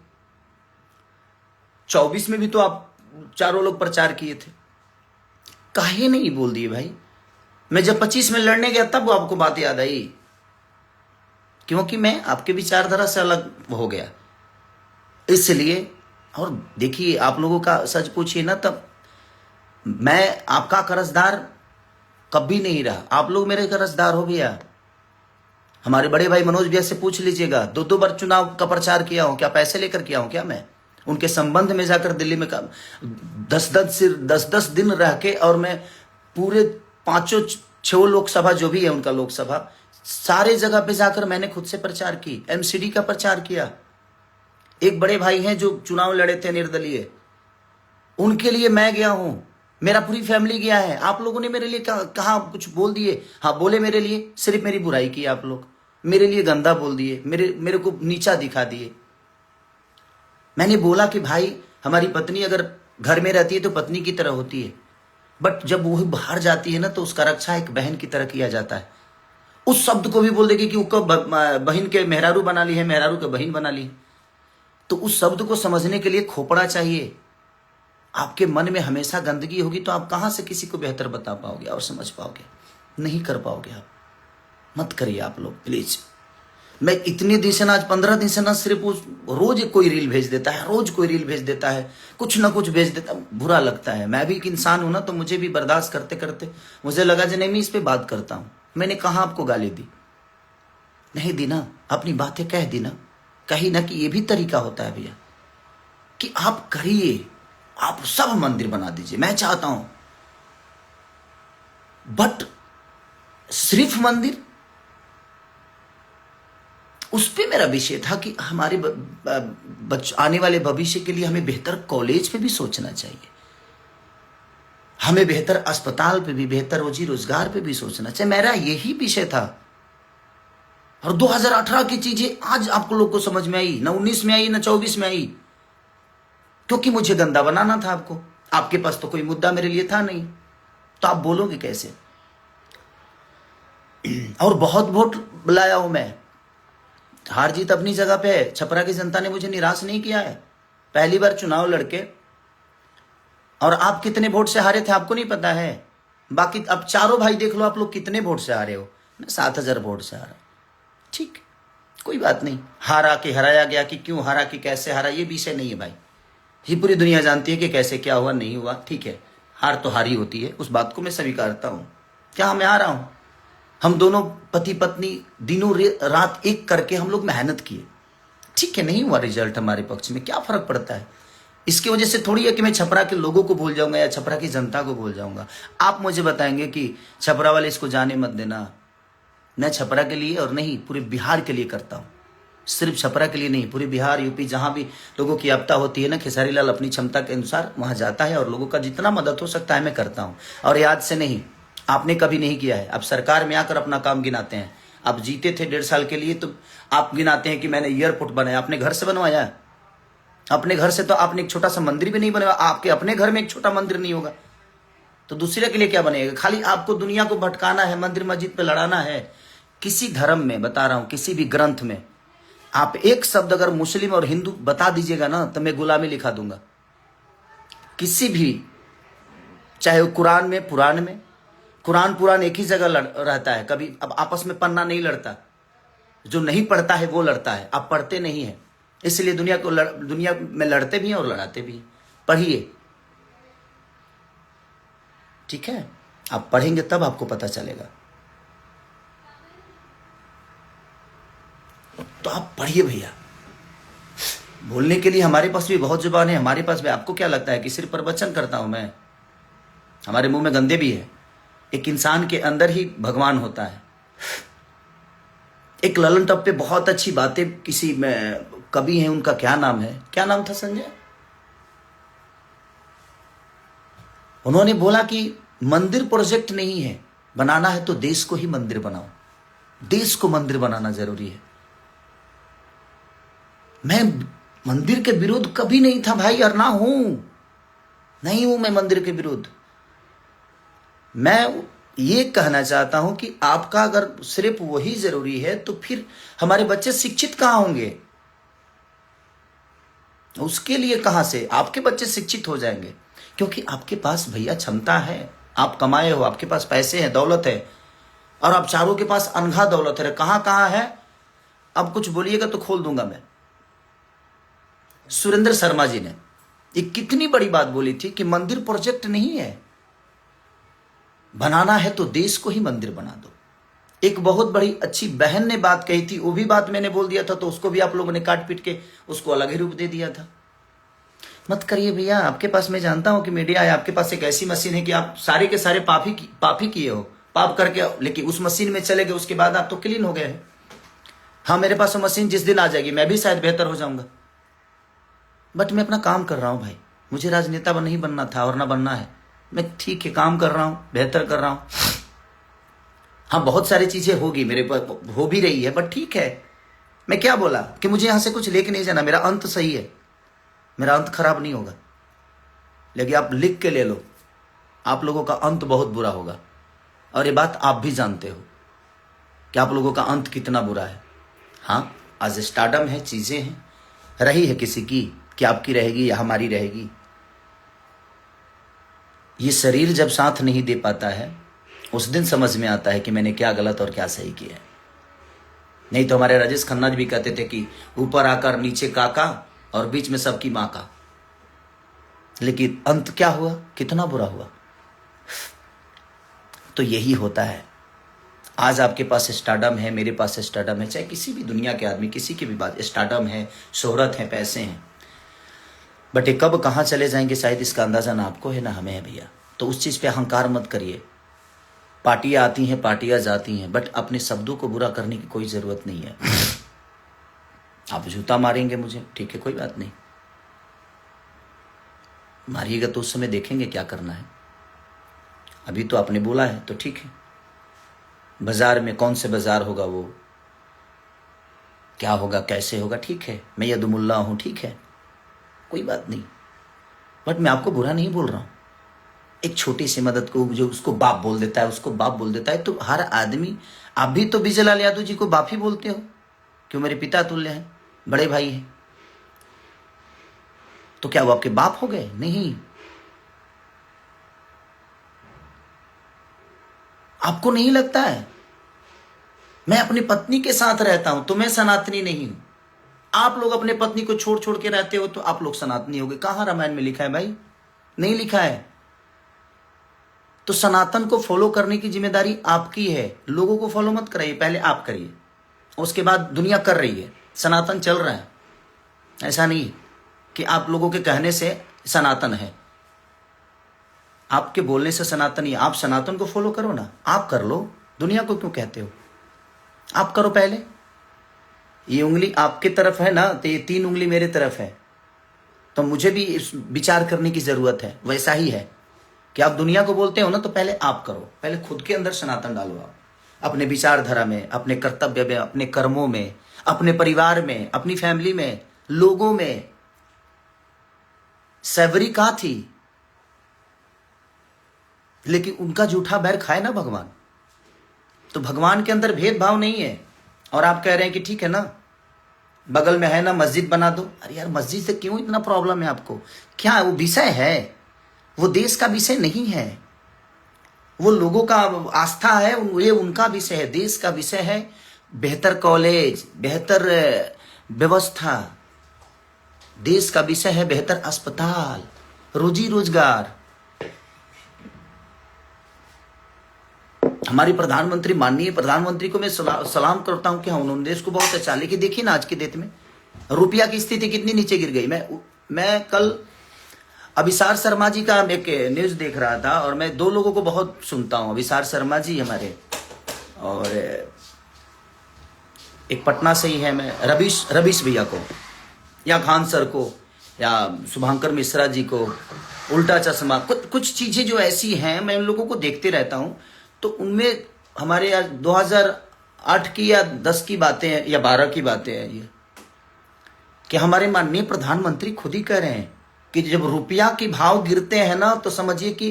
24 में भी तो आप चारों लोग प्रचार किए थे, काहे नहीं बोल दिए भाई? मैं जब 25 में लड़ने गया तब आपको बात याद आई, क्योंकि मैं आपके विचारधारा से अलग हो गया इसलिए। और देखिए, आप लोगों का सच पूछिए ना, तब मैं आपका कर्जदार कभी नहीं रहा। आप लोग मेरे कर्जदार हो भैया। हमारे बड़े भाई मनोज भैया से पूछ लीजिएगा, 2 बार चुनाव का प्रचार किया हूं क्या? पैसे लेकर किया हूं क्या? मैं उनके संबंध में जाकर दिल्ली में 10-10 दिन रह के, और मैं पूरे 5-6 लोकसभा जो भी है उनका लोकसभा, सारे जगह पे जाकर मैंने खुद से प्रचार की, एमसीडी का प्रचार किया। एक बड़े भाई हैं जो चुनाव लड़े थे निर्दलीय, उनके लिए मैं गया हूं, मेरा पूरी फैमिली गया है। आप लोगों ने मेरे लिए कहा कुछ बोल दिए? हाँ बोले, मेरे लिए सिर्फ मेरी बुराई की आप लोग, मेरे लिए गंदा बोल दिए, मेरे को नीचा दिखा दिए। मैंने बोला कि भाई, हमारी पत्नी अगर घर में रहती है तो पत्नी की तरह होती है, बट जब वो बाहर जाती है ना तो उसका रक्षा एक बहन की तरह किया जाता है। उस शब्द को भी बोल देगी कि उसको बहन के मेहरारू बना ली है, मेहरारू के बहन बना ली। तो उस शब्द को समझने के लिए खोपड़ा चाहिए। आपके मन में हमेशा गंदगी होगी तो आप कहां से किसी को बेहतर बता पाओगे और समझ पाओगे? नहीं कर पाओगे आप। मत करिए आप लोग प्लीज। मैं इतने दिन से ना, आज 15 दिन से ना, सिर्फ रोज कोई रील भेज देता है, रोज कोई रील भेज देता है, कुछ ना कुछ भेज देता है। बुरा लगता है। मैं भी एक इंसान हूं ना, तो मुझे भी बर्दाश्त करते करते मुझे लगा जो नहीं, मैं इस पे बात करता हूं। मैंने कहा आपको गाली दी? नहीं दी ना, अपनी बातें कह दी ना, कही ना कि ये भी तरीका होता है भैया, कि आप करिए, आप सब मंदिर बना दीजिए, मैं चाहता हूं, बट सिर्फ मंदिर, उस पे मेरा विषय था कि हमारे आने वाले भविष्य के लिए हमें बेहतर कॉलेज पे भी सोचना चाहिए, हमें बेहतर अस्पताल पे भी, बेहतर रोजी रोजगार पे भी सोचना चाहिए। मेरा यही विषय था। और 2018 की चीजें आज आपको लोग को समझ में आई, ना 19 में आई, ना 24 में आई, क्योंकि मुझे गंदा बनाना था आपको। आपके पास तो कोई मुद्दा मेरे लिए था नहीं, तो आप बोलोगे कैसे? और बहुत वोट लाया हूं मैं, हार जीत अपनी जगह पे है। छपरा की जनता ने मुझे निराश नहीं किया है। पहली बार चुनाव लड़के, और आप कितने वोट से हारे थे आपको नहीं पता है। बाकी अब चारों भाई देख लो, आप लोग कितने वोट से हारे हो। मैं 7,000 वोट से हारा। ठीक, कोई बात नहीं। हारा कि हराया गया, कि क्यों हारा, कि कैसे हारा, ये विषय नहीं है भाई। ये पूरी दुनिया जानती है कि कैसे क्या हुआ, नहीं हुआ। ठीक है, हार तो हारी होती है, उस बात को मैं स्वीकारता हूं। क्या मैं हारा हूं? हम दोनों पति पत्नी दिनों रात एक करके हम लोग मेहनत किए। ठीक है, नहीं हुआ रिजल्ट हमारे पक्ष में, क्या फर्क पड़ता है? इसकी वजह से थोड़ी है कि मैं छपरा के लोगों को भूल जाऊंगा या छपरा की जनता को भूल जाऊंगा। आप मुझे बताएंगे कि छपरा वाले इसको जाने मत देना। मैं छपरा के लिए और नहीं, पूरे बिहार के लिए करता हूं। सिर्फ छपरा के लिए नहीं, पूरे बिहार यूपी जहां भी लोगों की आपदा होती है ना, खेसारी लाल अपनी क्षमता के अनुसार वहां जाता है और लोगों का जितना मदद हो सकता है मैं करता हूं। और याद से नहीं, आपने कभी नहीं किया है। अब सरकार में आकर अपना काम गिनाते हैं। आप जीते थे 1.5 साल के लिए, तो आप गिनाते हैं कि मैंने एयरपोर्ट बनाया। अपने घर से बनवाया? अपने घर से तो आपने एक छोटा सा मंदिर भी नहीं बनवाया। आपके अपने घर में एक छोटा मंदिर नहीं होगा तो दूसरे के लिए क्या बनेगा? खाली आपको दुनिया को भटकाना है, मंदिर मस्जिद पे लड़ाना है। किसी धर्म में बता रहा हूं, किसी भी ग्रंथ में आप एक शब्द अगर मुस्लिम और हिंदू बता दीजिएगा ना, तो मैं गुलामी लिखा दूंगा। किसी भी, चाहे वो कुरान में, पुराण में, कुरान एक ही जगह रहता है, कभी अब आपस में पन्ना नहीं लड़ता। जो नहीं पढ़ता है वो लड़ता है, आप पढ़ते नहीं है, इसलिए दुनिया में लड़ते भी हैं और लड़ाते भी हैं। पढ़िए, ठीक है? आप पढ़ेंगे तब आपको पता चलेगा। तो आप पढ़िए भैया। बोलने के लिए हमारे पास भी बहुत जुबान है, हमारे पास भी। आपको क्या लगता है कि सिर्फ प्रवचन करता हूं मैं? हमारे मुंह में गंदे भी है। एक इंसान के अंदर ही भगवान होता है। एक ललन टॉप पे बहुत अच्छी बातें किसी में कवि हैं, उनका क्या नाम है, क्या नाम था संजय? उन्होंने बोला कि मंदिर प्रोजेक्ट नहीं है, बनाना है तो देश को ही मंदिर बनाओ। देश को मंदिर बनाना जरूरी है। मैं मंदिर के विरुद्ध कभी नहीं था भाई, और ना हूं, नहीं हूं मैं मंदिर के विरुद्ध। मैं ये कहना चाहता हूं कि आपका अगर सिर्फ वही जरूरी है तो फिर हमारे बच्चे शिक्षित कहां होंगे? उसके लिए कहां से आपके बच्चे शिक्षित हो जाएंगे? क्योंकि आपके पास भैया क्षमता है, आप कमाए हो, आपके पास पैसे हैं, दौलत है, और आप चारों के पास अनघा दौलत है। कहां कहां है? अब कुछ बोलिएगा तो खोल दूंगा मैं। सुरेंद्र शर्मा जी ने एक कितनी बड़ी बात बोली थी कि मंदिर प्रोजेक्ट नहीं है, बनाना है तो देश को ही मंदिर बना दो। एक बहुत बड़ी अच्छी बहन ने बात कही थी, वो भी बात मैंने बोल दिया था, तो उसको भी आप लोगों ने काट पीट के उसको अलग ही रूप दे दिया था। मत करिए भैया, आपके पास, मैं जानता हूं कि मीडिया है, आपके पास एक ऐसी मशीन है कि आप सारे के सारे पाप ही किए हो, पाप करके, लेकिन उस मशीन में चले गए, उसके बाद आप तो क्लीन हो गए हैं। हाँ, मेरे पास वो मशीन जिस दिन आ जाएगी मैं भी शायद बेहतर हो जाऊंगा, बट मैं अपना काम कर रहा हूं भाई। मुझे राजनेता नहीं बनना था और ना बनना है। मैं ठीक है, काम कर रहा हूं, बेहतर कर रहा हूं। हाँ, बहुत सारी चीजें होगी मेरे पास, हो भी रही है, बट ठीक है। मैं क्या बोला कि मुझे यहां से कुछ लेके नहीं जाना, मेरा अंत सही है, मेरा अंत खराब नहीं होगा। लेकिन आप लिख के ले लो, आप लोगों का अंत बहुत बुरा होगा, और ये बात आप भी जानते हो कि आप लोगों का अंत कितना बुरा है। हाँ, आज स्टारडम है, चीजें हैं, रही है किसी की, कि आपकी रहेगी या हमारी रहेगी। ये शरीर जब साथ नहीं दे पाता है, उस दिन समझ में आता है कि मैंने क्या गलत और क्या सही किया है। नहीं तो हमारे राजेश खन्ना जी भी कहते थे कि ऊपर आकर नीचे काका और बीच में सबकी माँ का। लेकिन अंत क्या हुआ, कितना बुरा हुआ। तो यही होता है। आज आपके पास स्टारडम है, मेरे पास स्टारडम है, चाहे किसी भी दुनिया के आदमी, किसी की भी बात, स्टारडम है, शोहरत है, पैसे हैं, बट ये कब कहाँ चले जाएंगे शायद इसका अंदाजा ना आपको है ना हमें है भैया। तो उस चीज पे अहंकार मत करिए। पार्टियां आती हैं, पार्टियां जाती हैं, बट अपने शब्दों को बुरा करने की कोई जरूरत नहीं है। आप जूता मारेंगे मुझे, ठीक है, कोई बात नहीं, मारिएगा तो उस समय देखेंगे क्या करना है। अभी तो आपने बोला है तो ठीक है। बाजार में कौन से बाजार होगा, वो क्या होगा, कैसे होगा, ठीक है, मैं यदुमुल्ला हूं, ठीक है, कोई बात नहीं, बट मैं आपको बुरा नहीं बोल रहा हूं। एक छोटी सी मदद को जो उसको बाप बोल देता है, उसको बाप बोल देता है, तो हर आदमी, आप भी तो विजयलाल यादव जी को बाप ही बोलते हो, क्यों, मेरे पिता तुल्य हैं, बड़े भाई हैं, तो क्या वो आपके बाप हो गए? नहीं। आपको नहीं लगता है? मैं अपनी पत्नी के साथ रहता हूं तो मैं सनातनी नहीं हूं। आप लोग अपने पत्नी को छोड़ छोड़ के रहते हो तो आप लोग सनातनी हो गए। कहां रामायण में लिखा है भाई? नहीं लिखा है। तो सनातन को फॉलो करने की जिम्मेदारी आपकी है। लोगों को फॉलो मत कराइए, पहले आप करिए, उसके बाद दुनिया कर रही है, सनातन चल रहा है। ऐसा नहीं कि आप लोगों के कहने से सनातन है, आपके बोलने से सनातन ही। आप सनातन को फॉलो करो ना, आप कर लो, दुनिया को क्यों कहते हो? आप करो पहले। ये उंगली आपके तरफ है ना, तो ये 3 उंगली मेरे तरफ है, तो मुझे भी इस विचार करने की जरूरत है। वैसा ही है कि आप दुनिया को बोलते हो ना, तो पहले आप करो, पहले खुद के अंदर सनातन डालो। आप अपने विचारधारा में, अपने कर्तव्य में, अपने कर्मों में, अपने परिवार में, अपनी फैमिली में, लोगों में। सैवरी कहां थी, लेकिन उनका जूठा बैर खाए ना भगवान। तो भगवान के अंदर भेदभाव नहीं है। और आप कह रहे हैं कि ठीक है ना, बगल में है ना, मस्जिद बना दो। अरे यार, मस्जिद से क्यों इतना प्रॉब्लम है आपको? क्या वो विषय है? वो देश का विषय नहीं है, वो लोगों का आस्था है, ये उनका विषय है। देश का विषय है बेहतर कॉलेज, बेहतर व्यवस्था। देश का विषय है बेहतर अस्पताल, रोजी रोजगार। हमारी प्रधानमंत्री, माननीय प्रधानमंत्री को मैं सलाम करता हूं कि हाँ, उन्होंने देश को बहुत अच्छा। लेकिन देखिए ना, आज की डेट में रुपया की स्थिति कितनी नीचे गिर गई। मैं कल अभिसार शर्मा जी का एक न्यूज देख रहा था, और मैं 2 लोगों को बहुत सुनता हूं, अभिसार शर्मा जी हमारे, और एक पटना से ही है, मैं रवीश भैया को, या खान सर को, या शुभांकर मिश्रा जी को, उल्टा चश्मा, कुछ चीजें जो ऐसी हैं, मैं उन लोगों को देखते रहता हूं। तो उनमें हमारे यार 2008 की या 10 की बातें हैं या 12 की बातें हैं ये, कि हमारे माननीय प्रधानमंत्री खुद ही कह रहे हैं कि जब रुपया के भाव गिरते हैं ना तो समझिए कि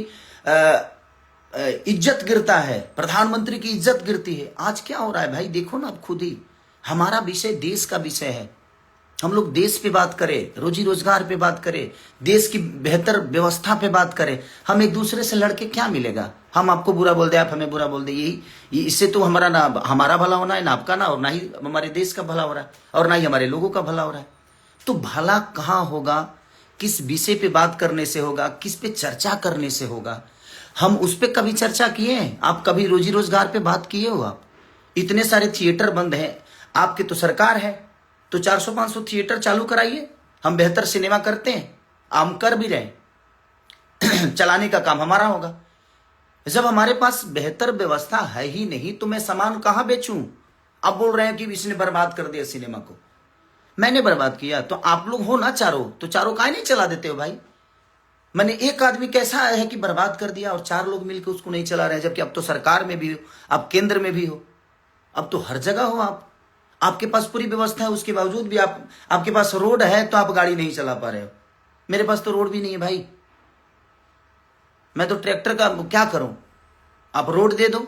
इज्जत गिरता है, प्रधानमंत्री की इज्जत गिरती है। आज क्या हो रहा है भाई, देखो ना आप खुद ही। हमारा विषय देश का विषय है, हम लोग देश पे बात करें, रोजी रोजगार पे बात करें, देश की बेहतर व्यवस्था पे बात करें। हम एक दूसरे से लड़के क्या मिलेगा? हम आपको बुरा बोल दे, आप हमें बुरा बोल दे, यही इससे तो हमारा ना हमारा भला होना है, ना आपका, ना और ना ही हमारे देश का भला हो रहा है, और ना ही हमारे लोगों का भला हो रहा है। तो भला कहाँ होगा? किस विषय पे बात करने से होगा, किस पे चर्चा करने से होगा? हम उस पे कभी चर्चा किए हैं? आप कभी रोजी रोजगार पे बात किए हो? आप इतने सारे थिएटर बंद हैं, आपकी तो सरकार है, तो 400-500 थिएटर चालू कराइए। हम बेहतर सिनेमा करते हैं, हम कर भी रहे चलाने का काम हमारा होगा। जब हमारे पास बेहतर व्यवस्था है ही नहीं तो मैं सामान कहां बेचूं? आप बोल रहे हैं कि इसने बर्बाद कर दिया सिनेमा को। मैंने बर्बाद किया तो आप लोग हो ना चारों, तो चारों काहे नहीं चला देते हो भाई? मैंने एक आदमी कैसा है कि बर्बाद कर दिया और 4 लोग मिलकर उसको नहीं चला रहे, जबकि अब तो सरकार में भी हो, अब केंद्र में भी हो, अब तो हर जगह हो आप। आपके पास पूरी व्यवस्था है, उसके बावजूद भी आपके पास रोड है तो आप गाड़ी नहीं चला पा रहे हो। मेरे पास तो रोड भी नहीं है भाई, मैं तो ट्रैक्टर का क्या करूं? आप रोड दे दो,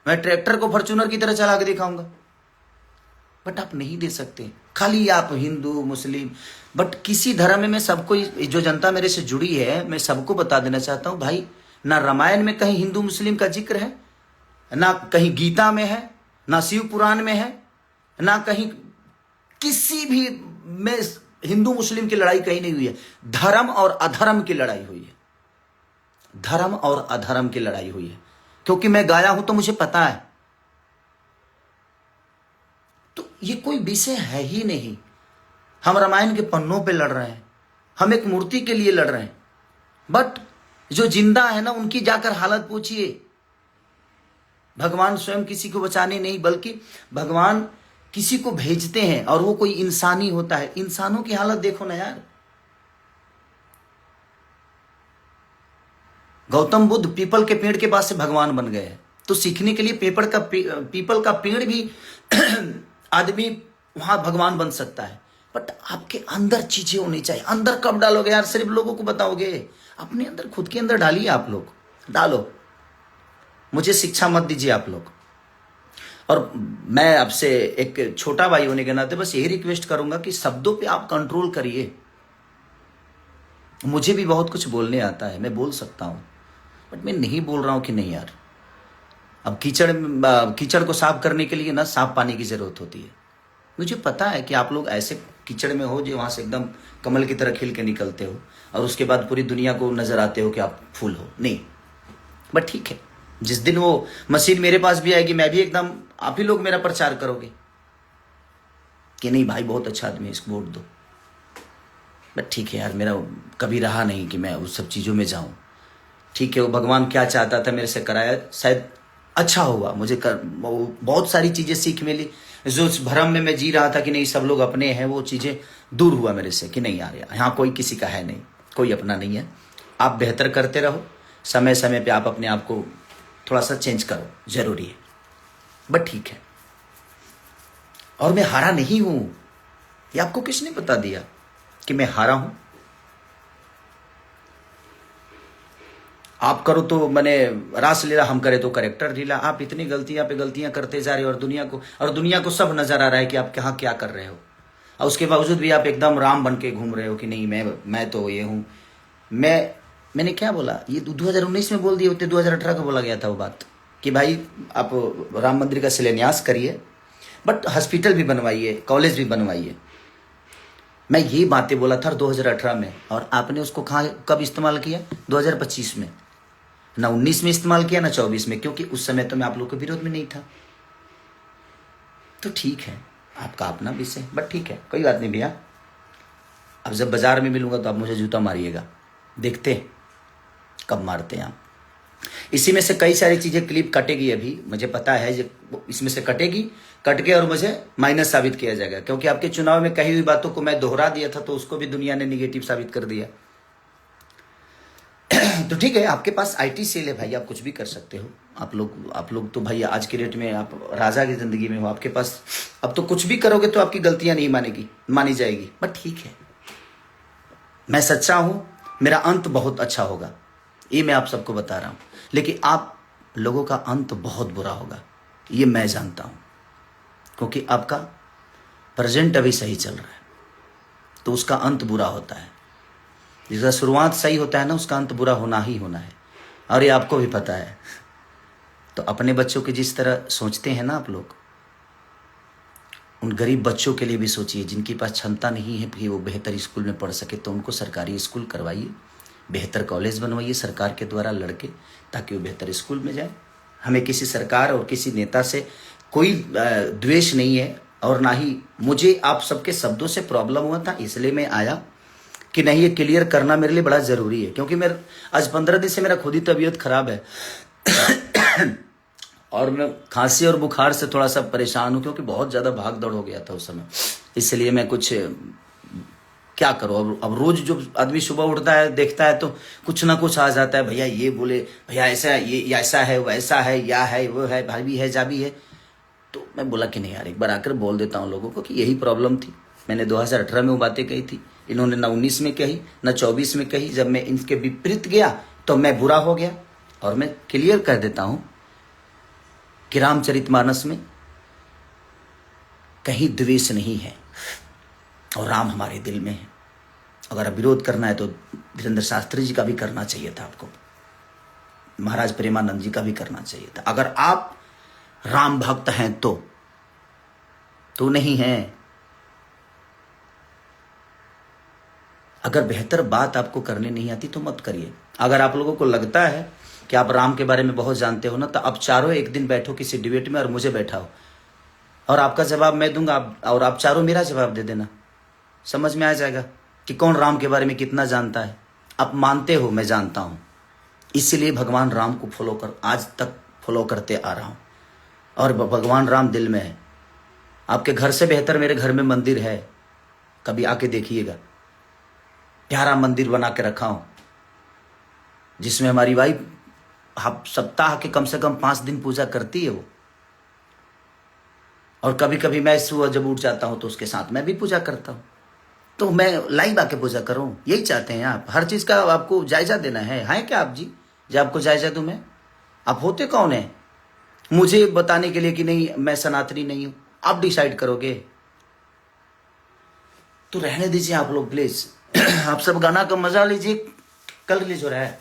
मैं ट्रैक्टर को फॉर्च्यूनर की तरह चला के दिखाऊंगा, बट आप नहीं दे सकते। खाली आप हिंदू मुस्लिम, बट किसी धर्म में सबको, जो जनता मेरे से जुड़ी है, मैं सबको बता देना चाहता हूं भाई, ना रामायण में कहीं हिंदू मुस्लिम का जिक्र है, ना कहीं गीता में है, ना शिव पुराण में है, ना कहीं किसी भी में हिंदू मुस्लिम की लड़ाई कहीं नहीं हुई है। धर्म और अधर्म की लड़ाई हुई है, धर्म और अधर्म की लड़ाई हुई है, क्योंकि मैं गाया हूं तो मुझे पता है। तो ये कोई विषय है ही नहीं। हम रामायण के पन्नों पे लड़ रहे हैं, हम एक मूर्ति के लिए लड़ रहे हैं, बट जो जिंदा है ना उनकी जाकर हालत पूछिए। भगवान स्वयं किसी को बचाने नहीं, बल्कि भगवान किसी को भेजते हैं और वो कोई इंसानी होता है। इंसानों की हालत देखो ना यार। गौतम बुद्ध पीपल के पेड़ के पास से भगवान बन गए, तो सीखने के लिए पीपल का पेड़ भी आदमी वहां भगवान बन सकता है। बट आपके अंदर चीजें होनी चाहिए। अंदर कब डालोगे यार? सिर्फ लोगों को बताओगे? अपने अंदर, खुद के अंदर डालिए। आप लोग डालो, मुझे शिक्षा मत दीजिए आप लोग। और मैं आपसे एक छोटा भाई होने के नाते बस यही रिक्वेस्ट करूंगा कि शब्दों पे आप कंट्रोल करिए। मुझे भी बहुत कुछ बोलने आता है, मैं बोल सकता हूं, बट मैं नहीं बोल रहा हूं कि नहीं यार। अब कीचड़ को साफ करने के लिए ना साफ पानी की जरूरत होती है। मुझे पता है कि आप लोग ऐसे कीचड़ में हो जो वहां से एकदम कमल की तरह खिल के निकलते हो और उसके बाद पूरी दुनिया को नजर आते हो कि आप फूल हो। नहीं, बट ठीक है, जिस दिन वो मशीन मेरे पास भी आएगी, मैं भी एकदम, आप ही लोग मेरा प्रचार करोगे कि नहीं भाई बहुत अच्छा आदमी है, इसको वोट दो। बट ठीक है यार, मेरा कभी रहा नहीं कि मैं उस सब चीज़ों में जाऊं। ठीक है, वो भगवान क्या चाहता था मेरे से कराया, शायद अच्छा हुआ। मुझे बहुत सारी चीज़ें सीख मिली। जो उस भ्रम में मैं जी रहा था कि नहीं सब लोग अपने हैं, वो चीज़ें दूर हुआ मेरे से कि नहीं यार, यहाँ कोई किसी का है नहीं, कोई अपना नहीं है। आप बेहतर करते रहो, समय समय पे आप अपने आप को थोड़ा सा चेंज करो, जरूरी है। बट ठीक है, और मैं हारा नहीं हूं। ये आपको किसने बता दिया कि मैं हारा हूं? आप करो तो मैंने रास लीला, हम करे तो करेक्टर लीला। आप इतनी गलतियां पे गलतियां करते जा रहे हो और दुनिया को सब नजर आ रहा है कि आप कहाँ क्या कर रहे हो, और उसके बावजूद भी आप एकदम राम बन के घूम रहे हो कि नहीं मैं तो ये हूं। मैंने क्या बोला? ये 2019 में बोल दिए होते, 2018 का बोला गया था वो बात कि भाई आप राम मंदिर का शिलान्यास करिए, बट हॉस्पिटल भी बनवाइए, कॉलेज भी बनवाइए। मैं ये बातें बोला था 2018 में, और आपने उसको कब इस्तेमाल किया? 2025 में। ना 19 में इस्तेमाल किया, ना 24 में, क्योंकि उस समय तो मैं आप लोग के विरोध में नहीं था। तो ठीक है, आपका अपना विषय, बट ठीक है, कोई बात नहीं भैया। अब जब बाजार में मिलूंगा तो आप मुझे जूता मारिएगा, देखते हैं कब मारते हैं आप। इसी में से कई सारी चीजें क्लिप कटेगी, अभी मुझे पता है इसमें से कटेगी, कट के और मुझे माइनस साबित किया जाएगा, क्योंकि आपके चुनाव में कही हुई बातों को मैं दोहरा दिया था, तो उसको भी दुनिया ने निगेटिव साबित कर दिया। तो ठीक है, आपके पास आईटी सेल है भाई, आप कुछ भी कर सकते हो। आप लोग तो भाई आज के डेट में आप राजा की जिंदगी में हो, आपके पास अब तो कुछ भी करोगे तो आपकी गलतियां नहीं मानी जाएगी। बट ठीक है, मैं सच्चा हूं, मेरा अंत बहुत अच्छा होगा, ये मैं आप सबको बता रहा हूं। लेकिन आप लोगों का अंत बहुत बुरा होगा, ये मैं जानता हूं, क्योंकि आपका प्रेजेंट अभी सही चल रहा है तो उसका अंत बुरा होता है। जिसका शुरुआत सही होता है ना, उसका अंत बुरा होना ही होना है, और ये आपको भी पता है। तो अपने बच्चों की जिस तरह सोचते हैं ना आप लोग, उन गरीब बच्चों के लिए भी सोचिए जिनके पास क्षमता नहीं है कि वो बेहतर स्कूल में पढ़ सके, तो उनको सरकारी स्कूल करवाइए, बेहतर कॉलेज बनवाइए सरकार के द्वारा लड़के, ताकि वो बेहतर स्कूल में जाए। हमें किसी सरकार और किसी नेता से कोई द्वेष नहीं है, और ना ही मुझे आप सबके शब्दों से प्रॉब्लम हुआ था, इसलिए मैं आया कि नहीं, ये क्लियर करना मेरे लिए बड़ा ज़रूरी है। क्योंकि मेरे आज 15 दिन से मेरा खुद ही तबीयत खराब है और मैं खांसी और बुखार से थोड़ा सा परेशान हूँ, क्योंकि बहुत ज़्यादा भाग दौड़ हो गया था उस समय। इसलिए मैं कुछ क्या करूँ, अब रोज जो आदमी सुबह उठता है देखता है तो कुछ ना कुछ आ जाता है, भैया ये बोले, भैया ऐसा, ये ऐसा है, वैसा है, या है, वो है, भाभी है, जाभी है। तो मैं बोला कि नहीं यार, एक बार आकर बोल देता हूँ लोगों को कि यही प्रॉब्लम थी। मैंने 2018 में वो बातें कही थी, इन्होंने ना 19 में कही ना 24 में कही। जब मैं इनके विपरीत गया तो मैं बुरा हो गया। और मैं क्लियर कर देता हूं कि रामचरितमानस में कहीं द्वेष नहीं है, और राम हमारे दिल में है। अगर आप विरोध करना है तो वीरेंद्र शास्त्री जी का भी करना चाहिए था, आपको महाराज प्रेमानंद जी का भी करना चाहिए था। अगर आप राम भक्त हैं तो नहीं हैं। अगर बेहतर बात आपको करने नहीं आती तो मत करिए। अगर आप लोगों को लगता है कि आप राम के बारे में बहुत जानते हो ना, तो आप चारों एक दिन बैठो किसी डिबेट में और मुझे बैठाओ, और आपका जवाब मैं दूंगा, और आप चारों मेरा जवाब दे देना। समझ में आ जाएगा कि कौन राम के बारे में कितना जानता है। आप मानते हो, मैं जानता हूं, इसीलिए भगवान राम को आज तक फॉलो करते आ रहा हूं, और भगवान राम दिल में है। आपके घर से बेहतर मेरे घर में मंदिर है, कभी आके देखिएगा। प्यारा मंदिर बना के रखा हूं, जिसमें हमारी वाइफ सप्ताह के कम से कम 5 दिन पूजा करती है वो। और कभी कभी मैं सुबह जब उठ जाता हूं तो उसके साथ मैं भी पूजा करता हूं। तो मैं लाइव आके पूजा करूं, यही चाहते हैं आप। हर चीज का आपको जायजा देना है क्या आप जी? जब आपको जायजा दूं मैं, आप होते कौन है मुझे बताने के लिए कि नहीं मैं सनातनी नहीं हूं? आप डिसाइड करोगे तो रहने दीजिए आप लोग प्लीज। आप सब गाना का मजा लीजिए। कल रिलीज हो रहा है,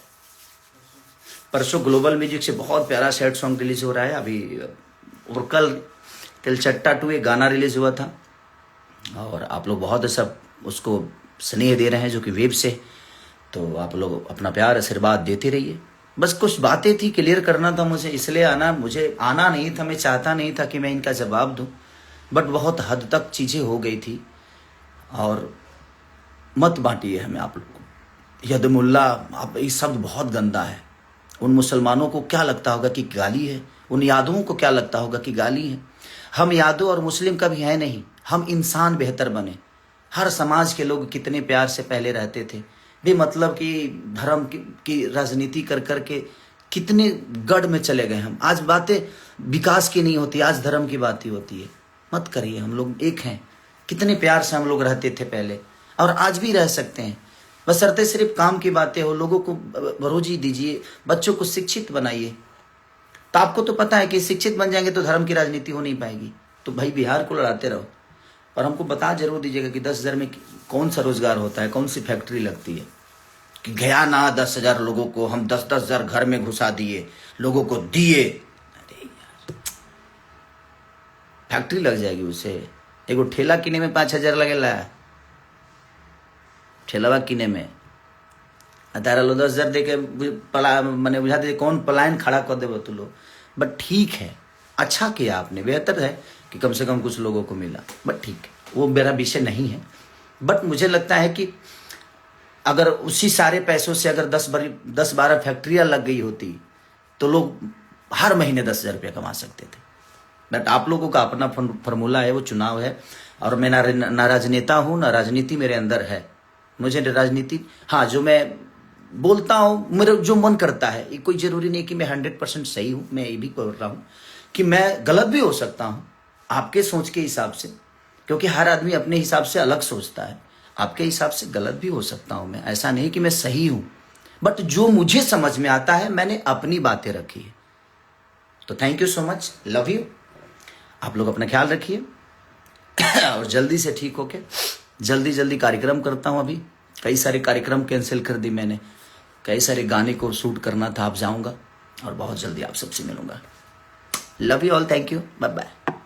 परसों ग्लोबल म्यूजिक से बहुत प्यारा सैड सॉन्ग रिलीज हो रहा है अभी। और कल तिलचट्टा 2 एक गाना रिलीज हुआ था, और आप लोग बहुत सब उसको स्नेह दे रहे हैं, जो कि वेब से। तो आप लोग अपना प्यार आशीर्वाद देते रहिए। बस कुछ बातें थी, क्लियर करना था मुझे, इसलिए मुझे आना नहीं था। मैं चाहता नहीं था कि मैं इनका जवाब दूं, बट बहुत हद तक चीज़ें हो गई थी। और मत बांटिए हमें आप लोग को। यदमुल्ला, आप ये शब्द बहुत गंदा है। उन मुसलमानों को क्या लगता होगा कि गाली है, उन यादवों को क्या लगता होगा कि गाली है। हम यादव और मुस्लिम कभी है नहीं, हम इंसान बेहतर बने। हर समाज के लोग कितने प्यार से पहले रहते थे, मतलब कि धर्म की राजनीति कर करके कितने गढ़ में चले गए हम। आज बातें विकास की नहीं होती, आज धर्म की बात ही होती है। मत करिए, हम लोग एक हैं। कितने प्यार से हम लोग रहते थे पहले, और आज भी रह सकते हैं। बशर्ते सिर्फ काम की बातें हो। लोगों को रोजी दीजिए, बच्चों को शिक्षित बनाइए। तो आपको तो पता है कि शिक्षित बन जाएंगे तो धर्म की राजनीति हो नहीं पाएगी। तो भाई बिहार को लड़ाते रहो, और हमको बता जरूर दीजिएगा कि 10,000 में कौन सा रोजगार होता है, कौन सी फैक्ट्री लगती है। कि गया ना 10,000 लोगों को हम 10,000 घर में घुसा दिए, लोगों को दिए। अरे यार, फैक्ट्री लग जाएगी उससे। एगो ठेला किने में 5,000 लगेला, ठेलावा किने में। तारा लो 10,000 दे के मैंने बुझा दे कौन पलायन खड़ा कर देव तू लोग। बट ठीक है, अच्छा किया आपने, बेहतर है कि कम से कम कुछ लोगों को मिला। बट ठीक है, वो मेरा विषय नहीं है। बट मुझे लगता है कि अगर उसी सारे पैसों से अगर 10-12 फैक्ट्रियां लग गई होती तो लोग हर महीने 10,000 रुपया कमा सकते थे। बट आप लोगों का अपना फॉर्मूला है, वो चुनाव है। और मैं ना राजनेता हूँ, ना राजनीति मेरे अंदर है। मुझे राजनीति, हाँ, जो मैं बोलता हूँ, मेरा जो मन करता है। ये कोई जरूरी नहीं कि मैं 100% सही हूँ। मैं ये भी बोल रहा हूँ कि मैं गलत भी हो सकता हूँ आपके सोच के हिसाब से, क्योंकि हर आदमी अपने हिसाब से अलग सोचता है। आपके हिसाब से गलत भी हो सकता हूँ मैं, ऐसा नहीं कि मैं सही हूँ, बट जो मुझे समझ में आता है मैंने अपनी बातें रखी है। तो thank you so much, love you. आप लोग अपना ख्याल रखिए और जल्दी से ठीक होके जल्दी कार्यक्रम करता हूँ। अभी कई सारे कार्यक्रम कैंसिल कर दी मैंने, कई सारे गाने को शूट करना था। आप जाऊंगा और बहुत जल्दी आप सबसे मिलूंगा। Love you all, thank you, bye bye.